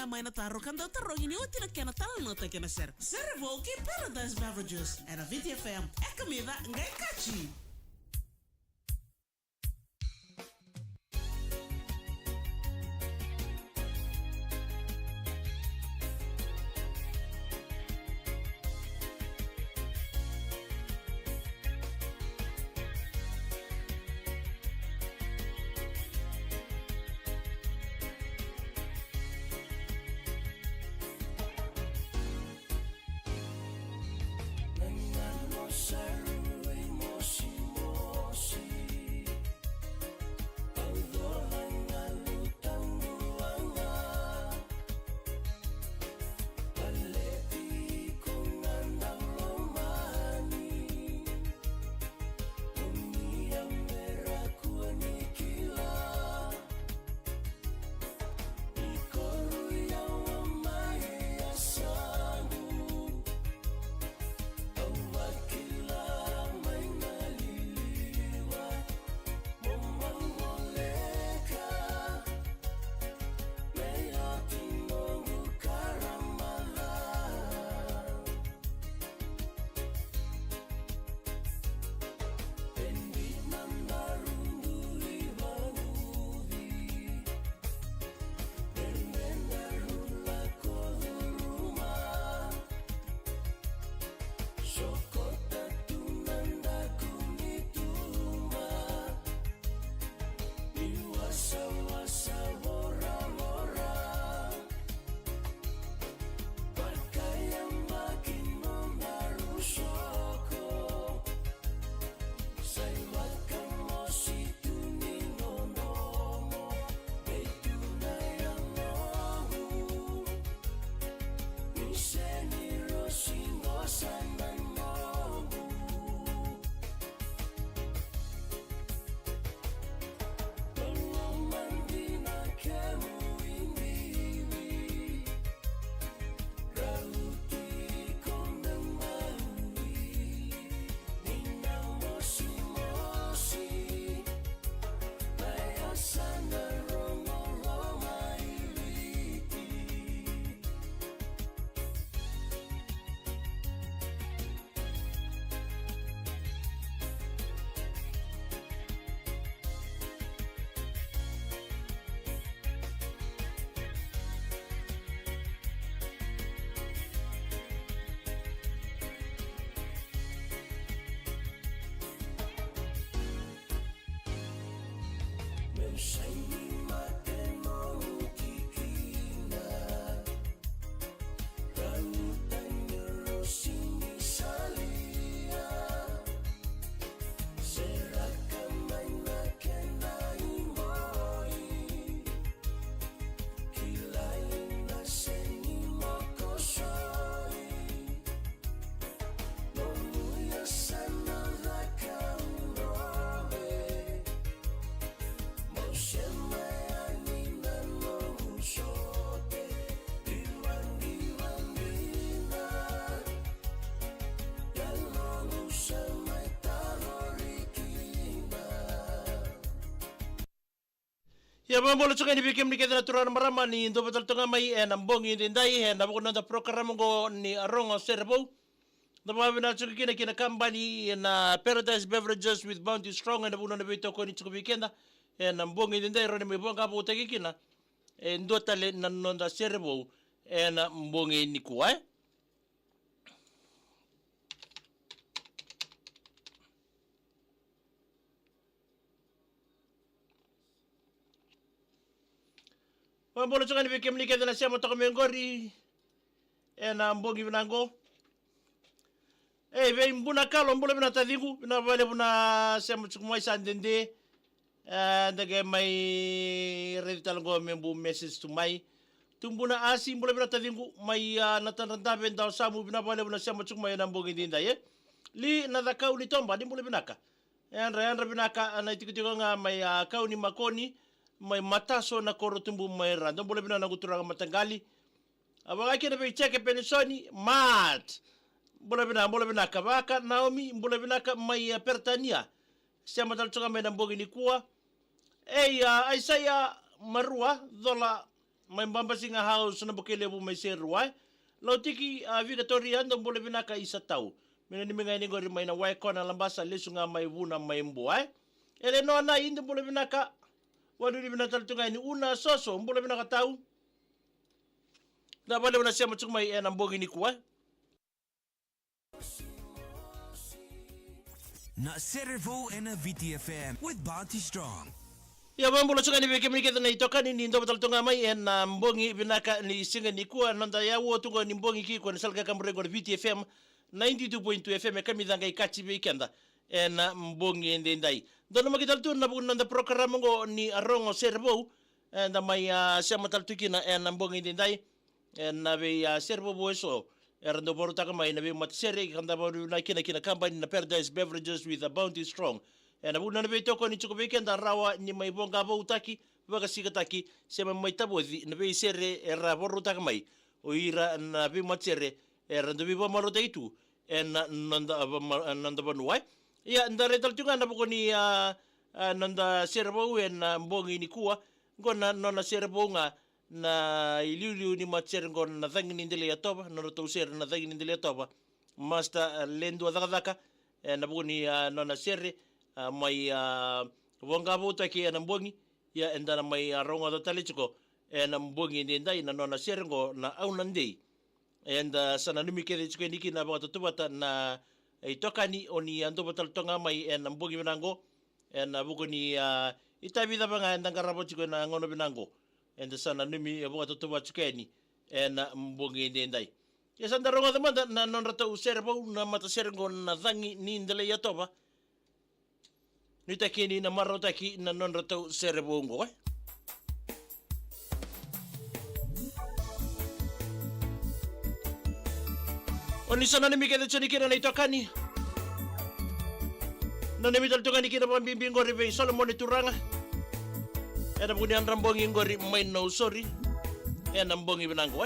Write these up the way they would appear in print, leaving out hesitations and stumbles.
nga mai na taro kanda taro ini uti na kena tala nota kena ser. Serevou ki Paradise Beverages. Era VTFM. É comida ngai kachi. Ya mambo lo chukani bikim ni kedra turan marama ni ndo betul tunga mai nambong ini ndai na bukan nda parokaramu go ni arong Serevou. Na mabina chukina kina company na Paradise Beverages with Bounty Strong na bukan nda ko ni chukubikenda nambong ini ndai roni vovou kina ndo tale na nonda Serevou na mbong ini kuai. Mambo chukani bikim ni kedra siamo to mengori na mbongi binango. Vei mbuna kalo mbula bina tadingu bina vale buna siamo chukumai sandende ndage mai reditalgo membu message to mai tumbuna asi mbula bina tadingu mai natananda benda samu bina vale buna siamo chukumai na mbongi dinda ye li na dakau ni tomba di mbula binaka andra binaka na itikitiko nga mai kau ni makoni mai mataso na koro tumbu mai rando boleh bina na guturanga matangali abaga kina be cheke penisoni mat boleh bina kabaka Naomi boleh bina ka mai pertania siama dal chunga mai nambogi ni kuwa Aisaya marua dola may bambasinga house na bukele bu may Serevou. Lautiki Victoria ando bole binaka isa tau. Mina niminga ni gori may na waiko na lambasa lesu nga may vuna may mbuai. Ele no na indi bole binaka wadu ni binaka tunga ni una soso bole binaka tau. Na bale na siya matsuk may enambongi ni kuwa. Na Serevou and a VTFM with Bounty Strong. Ya mambo suka ni veke miketa na itoka ni ndo batal tunga mai na mbongi binaka ni singa ni kuwa nanda ya wo tunga ni mbongi ki kwa salga kamrego na VTFM 92.2 FM kami danga ikachi weekenda na mbongi ndendai. Dono makital tu na nanda parokaramu ngo ni arongo Serevou na mai siya tal tukina na mbongi ndendai na be Serevou boeso erando borutaka mai na vei-matasere kanda baru na kina company na Beverages with a Bounty Strong. Na buna na toko ni chuko weekend rawa ni mai voqavoutaki vakasigataki sema mai tabozi na vei-sere era borutaka mai o ira na vei-matasere erando viva marota itu na nanda vanua. Ya ndare taltunga na buko ni nanda Serevou na mbongi ni kuwa ngona nona Serevou nga na iliuliu ni matasere ngona na thangi ni ndele ya toba na roto sere na thangi ni ndele ya toba master lendo adakadaka na buko ni nona sere mai voqavoutaki na mbongi ya endana mai rongo da talichiko na mbongi ndendai na nona sere ngo na aunandei enda sana numikede chiko niki na bata tubata na itokani oni ando batal tonga mai na mbongi binango na buko ni itabida banga ndanga rabo chiko na ngono binango enda sana numi bata tubata chikeni na mbongi ndendai ya sanda rongo da manda na non rata Serevou na matasere ngo na thangi ni ndele ya toba nitakini na marotaki na non rata Serevou ngo Oni sana ni mikete choni kina na itokani. Na nemital tukani kina pambimbing ngori vei Solomon turanga. Ena puni anrambongi ngori may no sorry. Ena mbongi binango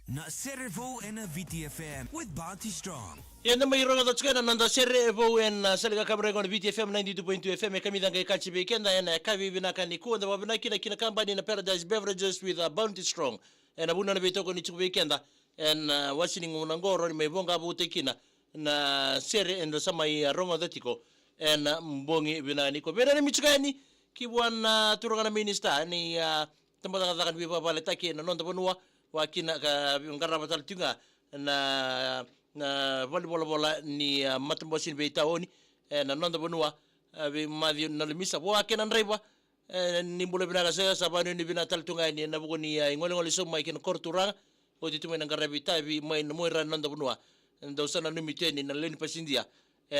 na Serevou en VTFM with Barty Strong. Yan na may ronga tatsukan na Serevou en saliga kabrego na VTFM 92.2 FM kami dangay kachi weekend na kavi binaka ni kuwa na wabinaki na kinakambani na Paradise Beverages with Bounty Strong. En abuna na bitoko ni chuku weekend en wasining unangoro ni may voqavoutaki na sere en sama i ronga tatiko en mbongi binani ko. Pero ni michukani kibuan turungan na minista ni tempat-tempat vei-matasere na noda vanua wa kina ka ngarabatal tunga na bola ni matambosin beitaoni na noda vanua be madi na limisa wa kina ndreba ni mbule binaga sa sabanu ni binatal tunga ni na bugoni ngolengoli so mai kina korturanga o ditu mai ngarabita bi mai no moira noda vanua ndo sana no miteni na leni pasindia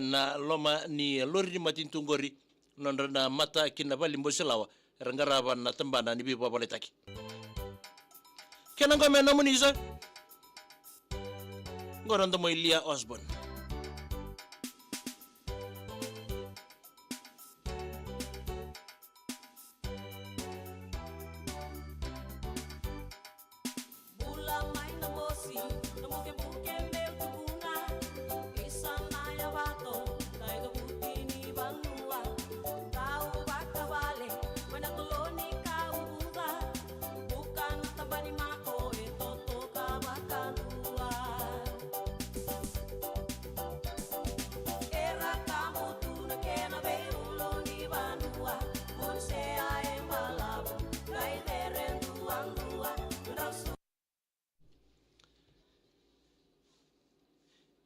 na loma ni lori ni matintungori nondra na mata kina bali mboselawa rangaraba na tambana ni vei-matasere. Kena ngome na munisa ngoranda mo Ilia Osborne.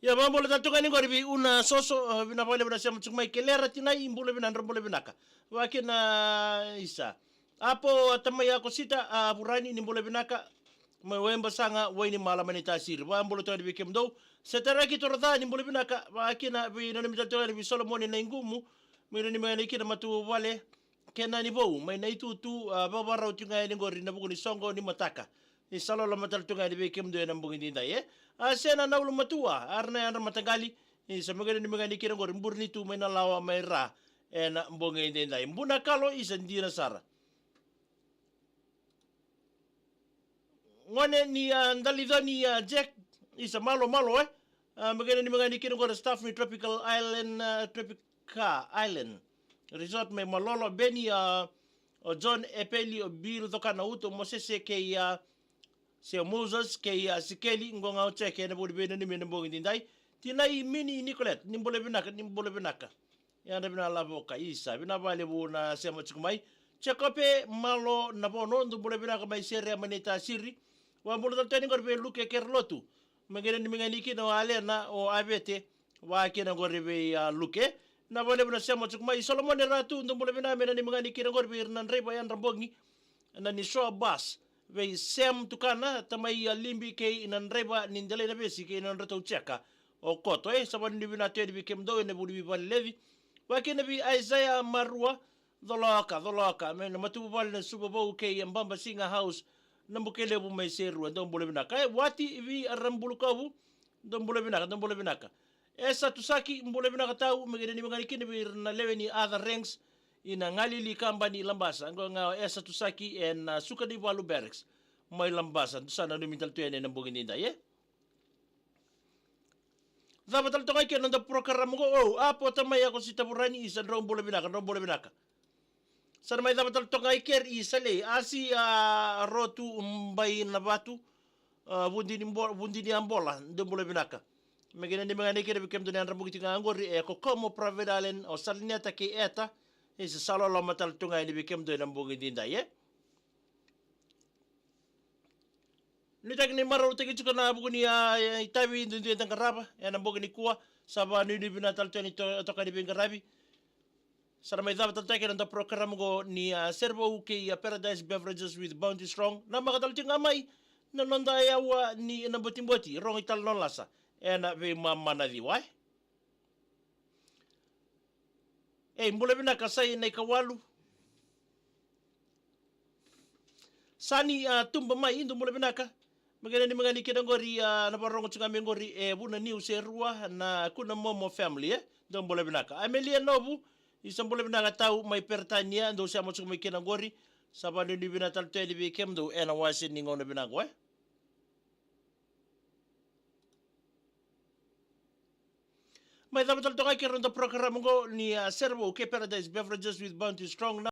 Ya bambole tatuka ni ngoribi una soso bina pale bina sema tsumai kelera tinai imbule bina nrombole binaka. Wakina isa. Apo tamai ako sita burani ni mbule binaka mawemba sanga waini malamani tasir. Bambole to ni kemdo setaraki torda ni mbule binaka wakina bina ni mitatoka ni Solomoni na ngumu mira ni mani kina matu wale kena ni vovou mai na itu tu babara utunga ni ngori na buku ni songo ni mataka. Ni salo la matal tunga ni kemdo na mbungi dinda ye. Asena na ulu matua arna yang matagali ni samagani ni magani kira ngor mburni tu mena lawa mai ra na mbonge ndenda mbuna kalo isa ndira sara ngone ni ndalido ni Jack isa malo magani ni magani kira ngor staff ni Tropical Island Tropica Island resort me malolo beni o John Epeli o biru toka na uto mosese ke se Moses ke sikeli ngonga cheke na bodi bena ni mena mbongi ndai tinai mini Nicolette nimbole binaka ya na bina lavoka isa bina vale buna sema chikumai chekope malo na bono ndumbole binaka mai sere manita siri wa mbolo tani ngorbe luke kerlotu magene ni mingani kina wale na o abete wa kina ngorbe luke na vale buna sema chikumai Solomon ratu ndumbole bina mena ni mingani kina ngorbe nan reba yan rambongi na ni show bus vei sem tukana tamai limbi ke inanreba nindele na besi ke inanreta ucheka o koto saban ni bina tedi kemdo ne budi bal levi wakina bi Isaiah Marua doloka men matu bal na Serevou ke mbamba singa house nambukele bu mai seru ndom bole bina kai wati vi rambulu kabu ndom bole bina esa tusaki mbole bina tau megene ni ngani kini bi na lewe ni other ranks ina ngalili kambani lambasa ngonga esa tusaki en suka di walu barracks mai lambasa sana no mintal tuene na bugin inda ye zabatal to kai kenon da parokaramu go apo tamai ako sitaburani isa rombole binaka sana mai zabatal to kai ker isale asi rotu mbai na batu bundini ambola ndombole binaka megene ni mangane kere bikem do nan rabugi tinga ngori ko como pravedalen o salineta ke eta isa salo la matal tunga ni bikem do nan bungi dinda ye ni tak ni maro teki chukana buguni itabi ndu tangaraba ya nan bungi kuwa saba ni binatal tani to ka ni bingarabi sara mai daba tal teki nan da parokaramu go ni Serevou ke Paradise Beverages with Bounty Strong na makatal tinga mai na nonda ya wa ni na botimboti rong ital non lasa ena ve mamana di wai mbule binaka sai nei kawalu sani tumba mai indu mbule binaka magana ni magani kida ngori na barongo tsunga ngori buna ni userua na kuna momo family do mbule binaka amelia nobu isa mbule binaka tau mai pertania ndo sia mo tsunga kida ngori sabani ni binatal tedi be kemdo ena wasi ni ngona binaka May dapat talito kay kiron da program ko ni Serevou, Beverages with Bounty Strong